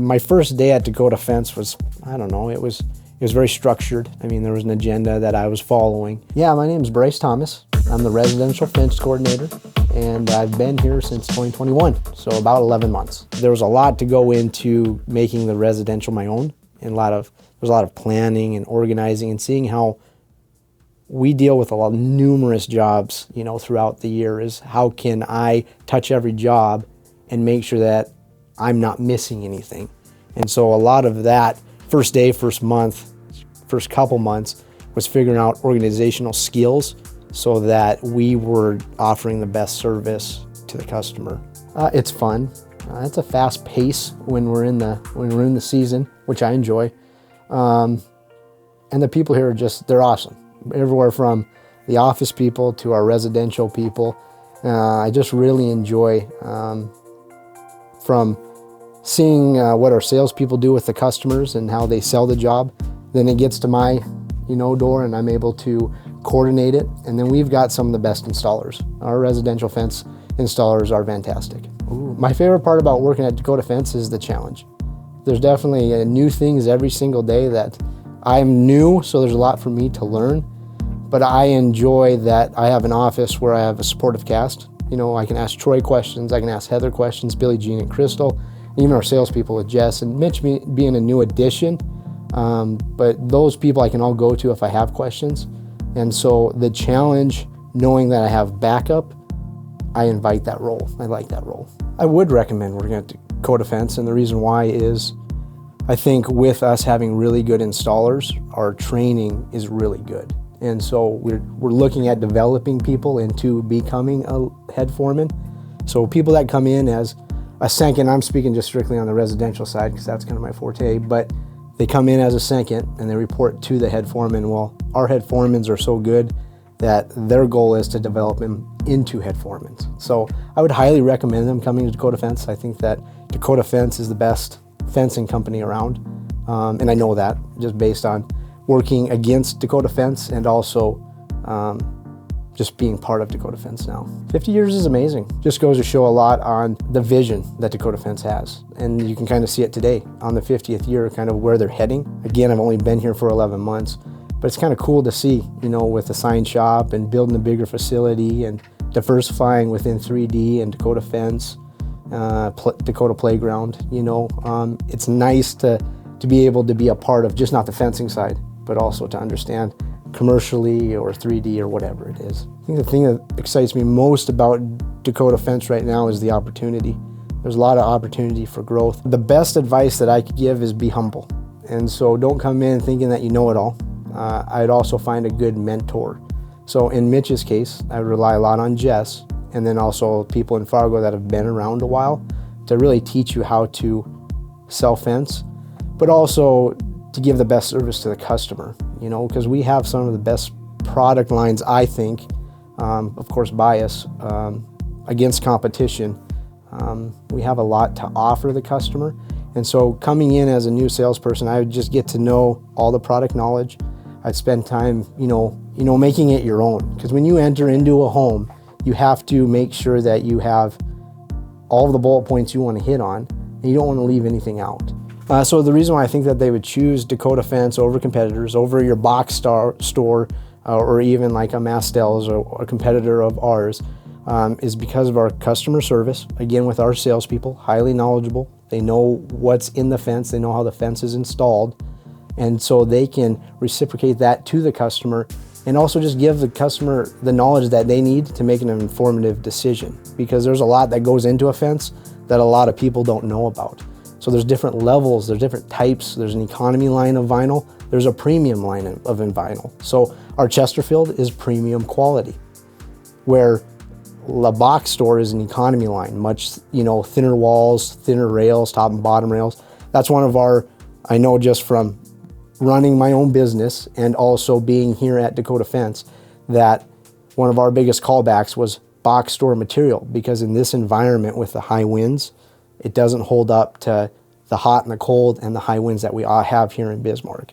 My first day at Dakota Fence was, I don't know, it was very structured. I mean, there was an agenda that I was following. Yeah, my name is Bryce Thomas. I'm the residential fence coordinator, and I've been here since 2021, so about 11 months. There was a lot to go into making the residential my own, and there's a lot of planning and organizing and seeing how we deal with numerous jobs, throughout the year. Is how can I touch every job and make sure that I'm not missing anything. And so a lot of that first day, first month, first couple months was figuring out organizational skills so that we were offering the best service to the customer. It's fun. It's a fast pace when we're in the season, which I enjoy. And the people here they're awesome. Everywhere from the office people to our residential people. I just really enjoy from seeing what our salespeople do with the customers and how they sell the job. Then it gets to my door and I'm able to coordinate it. And then we've got some of the best installers. Our residential fence installers are fantastic. Ooh. My favorite part about working at Dakota Fence is the challenge. There's definitely new things every single day that I'm new, so there's a lot for me to learn. But I enjoy that I have an office where I have a supportive cast. I can ask Troy questions, I can ask Heather questions, Billy, Jean, and Crystal, even our salespeople with Jess and Mitch being a new addition. But those people I can all go to if I have questions. And so the challenge, knowing that I have backup, I invite that role. I like that role. I would recommend working at Dakota Fence, and the reason why is I think with us having really good installers, our training is really good. And so we're looking at developing people into becoming a head foreman. So people that come in as a second, I'm speaking just strictly on the residential side because that's kind of my forte, but they come in as a second and they report to the head foreman. Well, our head foremans are so good that their goal is to develop them into head foremans. So I would highly recommend them coming to Dakota Fence. I think that Dakota Fence is the best fencing company around. And I know that just based on working against Dakota Fence and also just being part of Dakota Fence now. 50 years is amazing. Just goes to show a lot on the vision that Dakota Fence has. And you can kind of see it today on the 50th year, kind of where they're heading. Again, I've only been here for 11 months, but it's kind of cool to see, with the sign shop and building a bigger facility and diversifying within 3D and Dakota Fence, Dakota Playground, it's nice to be able to be a part of just not the fencing side, but also to understand commercially or 3D or whatever it is. I think the thing that excites me most about Dakota Fence right now is the opportunity. There's a lot of opportunity for growth. The best advice that I could give is be humble. And so don't come in thinking that you know it all. I'd also find a good mentor. So in Mitch's case, I rely a lot on Jess and then also people in Fargo that have been around a while to really teach you how to sell fence, but also to give the best service to the customer, because we have some of the best product lines, I think, of course, bias against competition. We have a lot to offer the customer. And so coming in as a new salesperson, I would just get to know all the product knowledge. I'd spend time, making it your own. Because when you enter into a home, you have to make sure that you have all of the bullet points you want to hit on, and you don't want to leave anything out. So the reason why I think that they would choose Dakota Fence over competitors, over your box store, or even like a Mastel's or a competitor of ours, is because of our customer service. Again, with our salespeople, highly knowledgeable. They know what's in the fence. They know how the fence is installed. And so they can reciprocate that to the customer and also just give the customer the knowledge that they need to make an informative decision. Because there's a lot that goes into a fence that a lot of people don't know about. So there's different levels, there's different types. There's an economy line of vinyl, there's a premium line of vinyl. So our Chesterfield is premium quality, where the box store is an economy line, much thinner walls, thinner rails, top and bottom rails. That's one of our, I know just from running my own business and also being here at Dakota Fence, that one of our biggest callbacks was box store material, because in this environment with the high winds, it doesn't hold up to the hot and the cold and the high winds that we all have here in Bismarck.